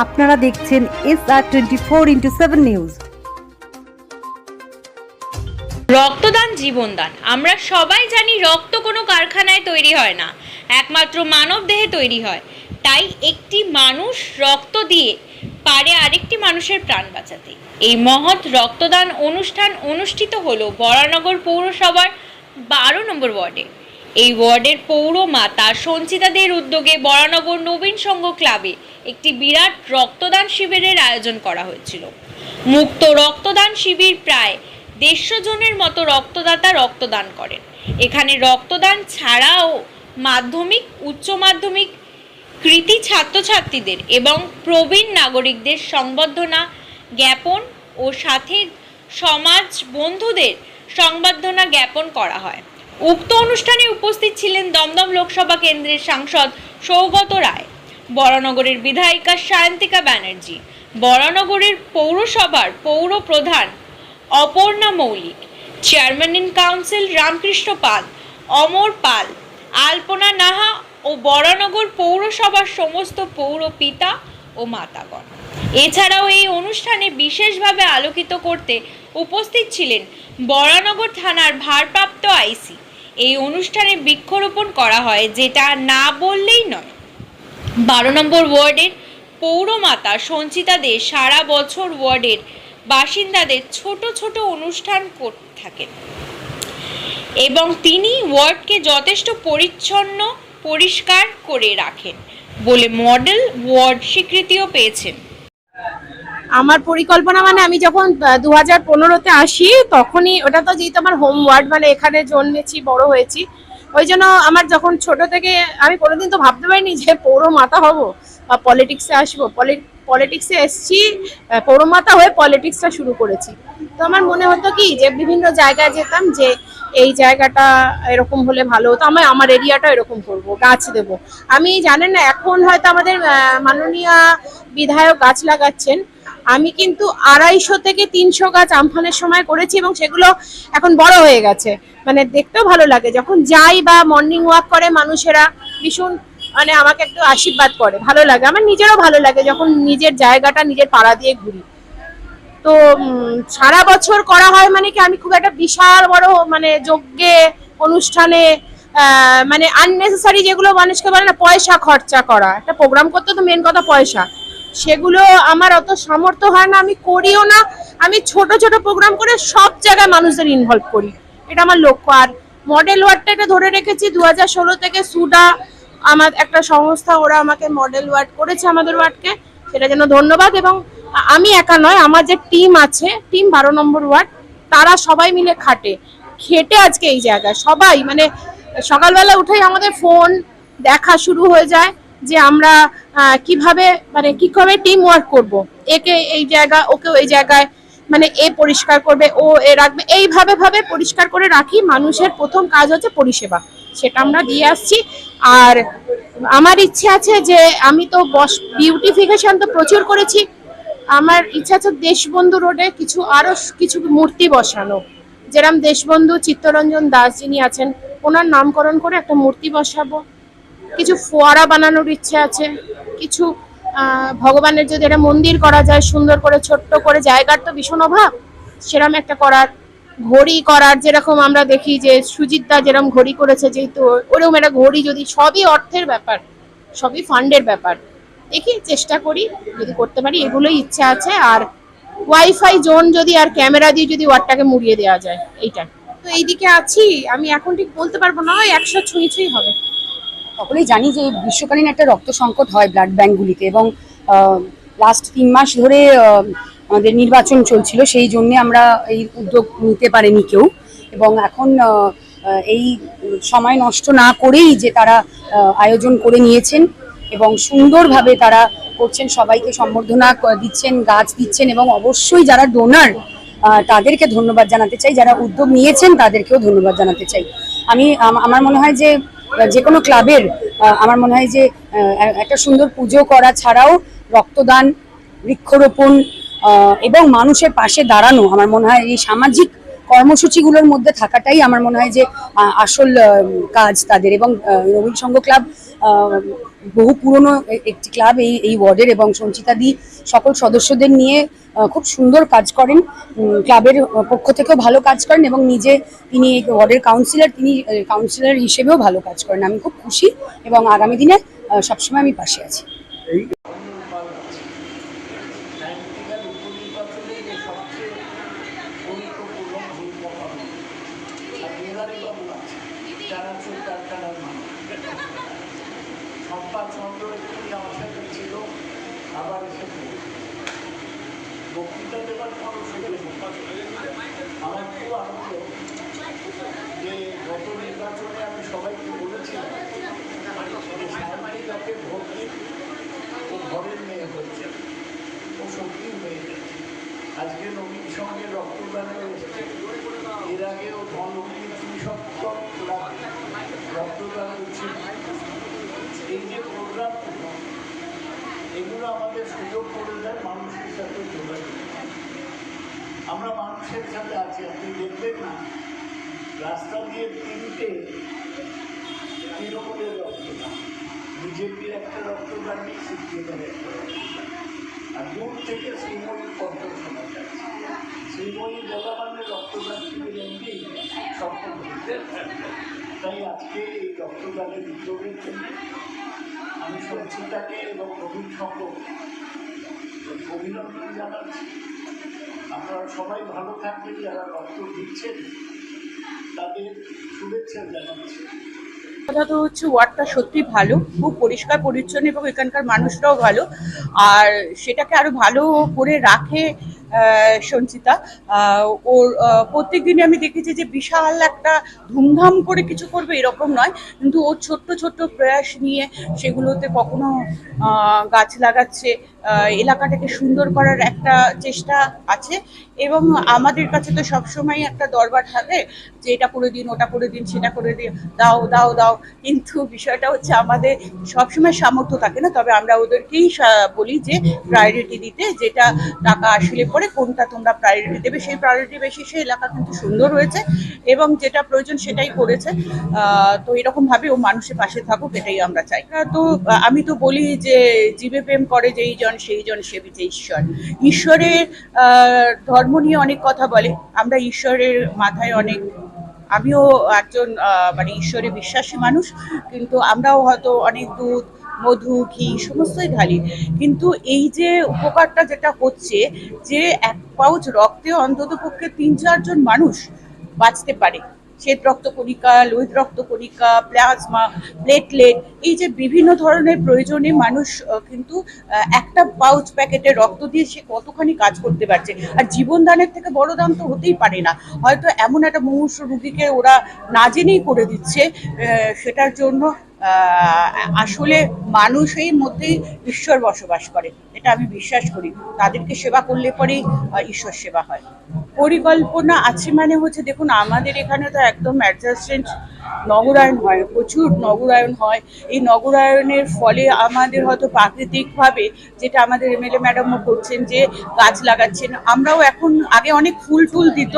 আপনারা দেখছেন SR24x7 news. রক্তদান জীবনদান। আমরা সবাই জানি রক্ত কোনো কারখানায় তৈরি হয় না, একমাত্র মানব দেহে তৈরি হয়। তাই একটি মানুষ রক্ত দিয়ে পারে আরেকটি মানুষের প্রাণ বাঁচাতে। এই মহৎ রক্তদান অনুষ্ঠান অনুষ্ঠিত হলো বরানগর পৌরসভার 12 নম্বর ওয়ার্ডে। এই ওয়ার্ডের পৌর মাতা সঞ্চিতাদের উদ্যোগে বরানগর নবীন সংঘ ক্লাবে একটি বিরাট রক্তদান শিবিরের আয়োজন করা হয়েছিল। মুক্ত রক্তদান শিবির প্রায় 150 জনের মতো রক্তদাতা রক্তদান করেন। এখানে রক্তদান ছাড়াও মাধ্যমিক, উচ্চ মাধ্যমিক কৃতী ছাত্রছাত্রীদের এবং প্রবীণ নাগরিকদের সংবর্ধনা জ্ঞাপন ও সাথে সমাজ বন্ধুদের সংবর্ধনা জ্ঞাপন করা হয়। উক্ত অনুষ্ঠানে উপস্থিত ছিলেন দমদম লোকসভা কেন্দ্রের সাংসদ সৌগত রায়, বরানগরের বিধায়িকা সায়ন্তিকা ব্যানার্জি, বরানগরের পৌরসভার পৌর প্রধান অপর্ণা মৌলিক, চেয়ারম্যান ইন কাউন্সিল রামকৃষ্ণ পাল, অমর পাল, আলপনা নাহা ও বরানগর পৌরসভার সমস্ত পৌর পিতা ও মাতাগণ। এছাড়াও এই অনুষ্ঠানে বিশেষভাবে আলোকিত করতে উপস্থিত ছিলেন বরানগর থানার ভারপ্রাপ্ত আইসি। এই অনুষ্ঠানে বৃক্ষরোপণ করা হয়, যেটা না বললেই নয়। 12 নম্বর ওয়ার্ডের পৌরমাতা সঞ্চিতা দে সারা বছর ওয়ার্ডের বাসিন্দাদের ছোট ছোট অনুষ্ঠান করতে থাকেন এবং তিনি ওয়ার্ডকে যথেষ্ট পরিচ্ছন্ন পরিষ্কার করে রাখেন বলে মডেল ওয়ার্ড স্বীকৃতিও পেয়েছেন। আমার পরিকল্পনা মানে আমি যখন 2015-তে আসি, তখনই ওটা তো যেহেতু আমার হোম ওয়ার্ড, মানে এখানে জন্মেছি বড় হয়েছি, ওই জন্য আমার যখন ছোট থেকে আমি কোনোদিন তো ভাবতে পারিনি যে পৌরমাতা হব বা পলিটিক্সে আসবো। পলিটিক্সে এসছি, পৌরমাতা হয়ে পলিটিক্সটা শুরু করেছি। তো আমার মনে হতো কি যে বিভিন্ন জায়গায় যেতাম, যে এই জায়গাটা এরকম হলে ভালো হতো, আমার এরিয়াটা এরকম করব, গাছ দেব। আমি জানেন না, এখন হয়তো আমাদের মাননীয় বিধায়ক গাছ লাগাচ্ছেন, আমি কিন্তু 250 থেকে 300 গাছ আমফানের সময় করেছি এবং সেগুলো এখন বড় হয়ে গেছে। মানে দেখতেও ভালো লাগে যখন যাই বা মর্নিং ওয়াক করে মানুষেরা, ভীষণ মানে আমাকে একটু আশীর্বাদ করে, ভালো লাগে। আমার নিজেরও ভালো লাগে যখন নিজের জায়গাটা নিজের পাড়া দিয়ে ঘুরি। তো সারা বছর করা হয় মানে কি, আমি খুব একটা বিশাল বড় মানে যজ্ঞে অনুষ্ঠানে মানে আননেসেসারি যেগুলো মানুষকে বলে না পয়সা খরচা করা, একটা প্রোগ্রাম করতে তো মেন কথা পয়সা, সেগুলো আমার অত সামর্থ্য হয় না, আমি করিও না। আমি ছোট ছোট প্রোগ্রাম করে সব জায়গায় মানুষদের ইনভলভ করি, এটা আমার লক্ষ্য। আর মডেল ওয়ার্ডটা এটা ধরে রেখেছি 2016 থেকে। সুডা আমার একটা সংস্থা, ওরা আমাকে মডেল ওয়ার্ড করেছে আমাদের ওয়ার্ডকে, সেটার জন্য ধন্যবাদ। এবং আমি একা নয়, আমার যে টিম আছে, টিম 12 নম্বর ওয়ার্ড, তারা সবাই মিলে খেটে আজকে এই জায়গায় সবাই মানে সকালবেলা উঠেই আমাদের ফোন দেখা শুরু হয়ে যায় যে আমরা কিভাবে টিম ওয়ার্ক করব, একে এই জায়গা, ওকেও এই জায়গায়, মানে এ পরিষ্কার করবে, ও এ রাখবে, এইভাবে পরিষ্কার করে রাখি। মানুষের প্রথম কাজ হচ্ছে পরিষেবা, সেটা আমরা দিয়ে আসছি। আর আমার ইচ্ছে আছে যে আমি তো বিউটিফিকেশন তো প্রচুর করেছি, আমার ইচ্ছা আছে দেশবন্ধু রোডে আরো কিছু মূর্তি বসানো, যেরকম দেশবন্ধু চিত্তরঞ্জন দাস যিনি আছেন, ওনার নামকরণ করে একটা মূর্তি বসাবো। কিছু ফোয়ারা বানানোর ইচ্ছে আছে, কিছু ভগবানের যদি একটা মন্দির করা যায় সুন্দর করে, ছোট্ট করে, জায়গার তো ভীষণ অভাব, সেরকম একটা করার, ঘড়ি করার, যেরকম আমরা দেখি যে সুজিতদা যেরকম ঘড়ি করেছে, যেহেতু ওরকম একটা ঘড়ি, যদি সবই অর্থের ব্যাপার, সবই ফান্ডের ব্যাপার, দেখি চেষ্টা করি যদি করতে পারি, এগুলোই ইচ্ছা আছে। আর ওয়াইফাই জোন যদি আর ক্যামেরা দিয়ে যদি ওয়ার্ডটাকে মুড়িয়ে দেওয়া যায়, এইটা তো এইদিকে আছি। আমি এখন ঠিক বলতে পারবো না, 100 ছুঁই হবে। সকলেই জানি যে গ্রীষ্মকালীন একটা রক্ত সংকট হয় ব্লাড ব্যাঙ্কগুলিতে, এবং লাস্ট 3 মাস ধরে আমাদের নির্বাচন চলছিল, সেই জন্য আমরা এই উদ্যোগ নিতে পারিনি কেউ। এবং এখন এই সময় নষ্ট না করেই যে তারা আয়োজন করে নিয়েছেন এবং সুন্দরভাবে তারা করছেন, সবাইকে সম্বর্ধনা দিচ্ছেন, গাছ দিচ্ছেন, এবং অবশ্যই যারা ডোনার তাদেরকে ধন্যবাদ জানাতে চাই, যারা উদ্যোগ নিয়েছেন তাদেরকেও ধন্যবাদ জানাতে চাই। আমার মনে হয় যে কোনো ক্লাবের আমার মনে হয় যে একটা সুন্দর পুজো করা ছাড়াও রক্তদান, বৃক্ষরোপণ এবং মানুষের পাশে দাঁড়ানো, আমার মনে হয় এই সামাজিক কর্মসূচিগুলোর মধ্যে থাকাটাই আমার মনে হয় যে আসল কাজ তাদের। এবং নবীন সংঘ ক্লাব বহু পুরনো একটি ক্লাব এই ওয়ার্ডের, এবং সঞ্চিতাদি সকল সদস্যদের নিয়ে খুব সুন্দর কাজ করেন। ক্লাবের পক্ষ থেকেও ভালো কাজ করেন, এবং নিজে তিনি ওয়ার্ডের কাউন্সিলর, তিনি কাউন্সিলর হিসেবেও ভালো কাজ করেন। আমি খুব খুশি, এবং আগামী দিনে সবসময় আমি পাশে আছি। আবার এসে বক্তৃতা দেবার কোনো সুযোগ আমার খুব আনন্দ যে গত নির্বাচনে আমি সবাইকে বলেছিলাম যে শান্তি তাকে ভোট দিন, ও ঘরের মেয়ে হয়েছে, ও সত্যি হয়ে গেছে। আজকে নবীন সঙ্গে রক্তদানে এসেছে, এর আগেও ধনবীর ত্রিসপ্তম রক্তদান হচ্ছে। এই যে প্রোগ্রামগুলো, এগুলো আমাদের সুযোগ করে দেয় মানুষের সাথে যোগাযোগ। আমরা মানুষের সাথে আছি। আপনি দেখবেন না রাস্তা দিয়ে 3টে তৃণমূলের রক্তদান, বিজেপির একটা রক্তদান নেই, সিপিএমের একটা রক্তদান, আর দূর থেকে শ্রীময়ীর কণ্ঠ শোনা যাচ্ছে। শ্রীময়ী বলাবানের রক্তদান শিবির এমনি সফল হয়েছে। তাই আজকে এই রক্তদানের উদ্যোগের জন্য আমি সঞ্চিতাকে এবং নবীন সংঘ অভিনন্দন জানাচ্ছি। আপনারা সবাই ভালো থাকবেন, যারা রক্ত দিচ্ছেন তাদের শুভেচ্ছা জানাচ্ছি। কথা তো হচ্ছে ওয়ার্ডটা সত্যি ভালো, খুব পরিষ্কার পরিচ্ছন্ন, এবং এখানকার মানুষরাও ভালো, আর সেটাকে আরো ভালো করে রাখে সঞ্চিতা। ওর প্রত্যেক দিনে আমি দেখেছি যে বিশাল একটা ধুমধাম করে কিছু করবে এরকম নয়, কিন্তু ও ছোট্ট ছোট্ট প্রয়াস নিয়ে সেগুলোতে কখনো গাছ লাগাচ্ছে, এলাকাটাকে সুন্দর করার একটা চেষ্টা আছে। এবং আমাদের কাছে তো সবসময় একটা দরবার থাকে যে এটা করে দিন, ওটা করে দিন, সেটা করে দিন, দাও দাও দাও, কিন্তু বিষয়টা হচ্ছে আমাদের সবসময় সামর্থ্য থাকে না। তবে আমরা ওদেরকেই বলি যে প্রায়োরিটি দিতে, যেটা টাকা আসলে পরে কোনটা তোমরা প্রায়োরিটি দেবে, সেই প্রায়োরিটি বেসিসে এলাকা কিন্তু সুন্দর হয়েছে, এবং যেটা প্রয়োজন সেটাই করেছে। তো এরকমভাবে ও মানুষের পাশে থাকুক, এটাই আমরা চাই। তো আমি তো বলি যে জীবে প্রেম করে যেই জন সেই জন সেবিছে ঈশ্বর। ঈশ্বরের ধর্ম নিয়ে অনেক কথা বলে, আমরা ঈশ্বরের মাথায় অনেক, আমিও একজন মানে ঈশ্বরে বিশ্বাসী মানুষ, কিন্তু আমরাও হয়তো অনেক দুধ, মধু, ঘি সমস্তই ঢালি, কিন্তু এই যে উপকারটা যেটা হচ্ছে, যে 1 পাউচ রক্তে অন্তত পক্ষে 3-4 জন মানুষ বাঁচতে পারে। শ্বেত রক্তকণিকা, লোহিত রক্তকণিকা, প্লাজমা, প্লেটলেট, এই যে বিভিন্ন ধরনের প্রয়োজনে মানুষ কিন্তু একটা পাউচ প্যাকেটের রক্ত দিয়ে সে কতখানি কাজ করতে পারছে। আর জীবনদানের থেকে বড় দান তো হতেই পারে না। হয়তো এমন একটা মুমূর্ষু রোগীকে ওরা না জেনেই করে দিচ্ছে, সেটার জন্য আসলে মানুষের মধ্যেই ঈশ্বর বসবাস করে, এটা আমি বিশ্বাস করি। তাদেরকে সেবা করলে পরেই ঈশ্বর সেবা হয়। পরিকল্পনা আছে মানে হচ্ছে, দেখুন আমাদের এখানে তো একদম অ্যাডজাস্টেন্ট নগরায়ণ হয়, প্রচুর নগরায়ণ হয়। এই নগরায়ণের ফলে আমাদের হয়তো প্রাকৃতিকভাবে, যেটা আমাদের এমএলএ ম্যাডামও করছেন, যে গাছ লাগাচ্ছেন। আমরাও এখন, আগে অনেক ফুল টুল দিত,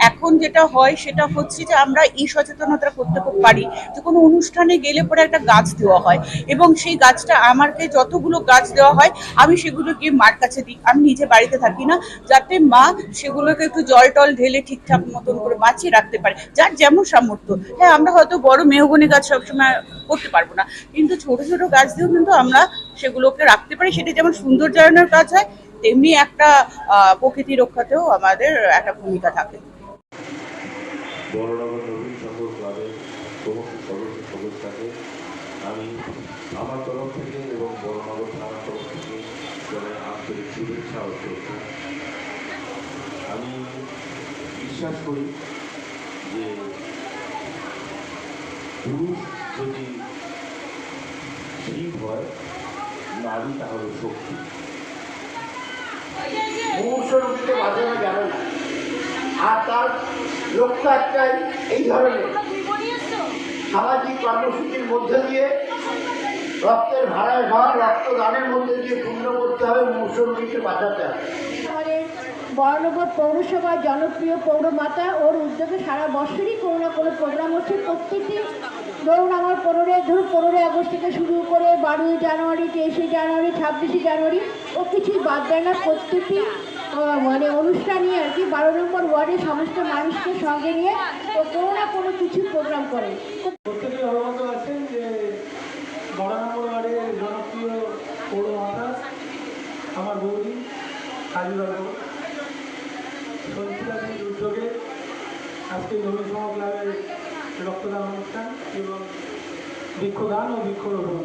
এখন যেটা হয় সেটা হচ্ছে যে আমরা এই সচেতনতা করতে পারি যে কোনো অনুষ্ঠানে গেলে পরে একটা গাছ দেওয়া হয়, এবং সেই গাছটা আমাকে যতগুলো গাছ দেওয়া হয় আমি সেগুলো গিয়ে মার কাছে দিই। আমি নিজে বাড়িতে থাকি না, যাতে মা সেগুলোকে একটু জল টল ঢেলে ঠিকঠাক মতন করে বাঁচিয়ে রাখতে পারে, যার যেমন সামর্থ্য। হ্যাঁ, আমরা হয়তো বড় মেহগনি গাছ সবসময় করতে পারবো না, কিন্তু ছোট ছোট গাছ দিয়েও কিন্তু আমরা সেগুলোকে রাখতে পারি। সেটা যেমন সৌন্দর্যায়নের কাজ হয়, তেমনি একটা প্রকৃতি রক্ষাতেও আমাদের একটা ভূমিকা থাকে। বড়নগর নবীন সংঘ ক্লাবের সমস্ত সদস্যকে আমি আমার তরফ থেকে এবং বড়নগর থানার তরফ থেকে জানাই আন্তরিক শুভেচ্ছা ও শ্রদ্ধা। আমি বিশ্বাস করি যে পুরুষ যদি শিব হয়, নারী তাহলে শক্তি। মুমূর্ষু রোগীকে বাঁচানো যাবে না, আর তার লক্ষ্য একটাই, এই ধরনের সামাজিক কর্মসূচির মধ্যে দিয়ে রক্তের ভাড়ায় ঘর, রক্তদানের মধ্যে দিয়ে পূর্ণ করতে হবে, মুমূর্ষু রোগীকে বাঁচাতে হবে। বরানগর পৌরসভার জনপ্রিয় পৌরমাতা, ওর উদ্যোগে সারা বছরই কোনো না কোনো প্রোগ্রাম হচ্ছে। প্রত্যেকটি ধরুন আমার 15 আগস্ট থেকে শুরু করে 12 জানুয়ারি, 23 জানুয়ারি, 26 জানুয়ারি, ও কিছুই বাদ দেয় না। প্রত্যেকটি মানে অনুষ্ঠানই আর কি 12 নম্বর ওয়ার্ডের সমস্ত মানুষকে সঙ্গে নিয়ে ও কোনো না কোনো কিছু প্রোগ্রাম করে। প্রত্যেকে অবগত আছেন যে 12 নম্বর ওয়ার্ডের জনপ্রিয় পৌরমাতা আমার বৌদি কালীবাবু সঞ্চিতাদির উদ্যোগে আজকে রবীন্দ্র ক্লাবের রক্তদান অনুষ্ঠান এবং বৃক্ষদান ও বৃক্ষরোপণ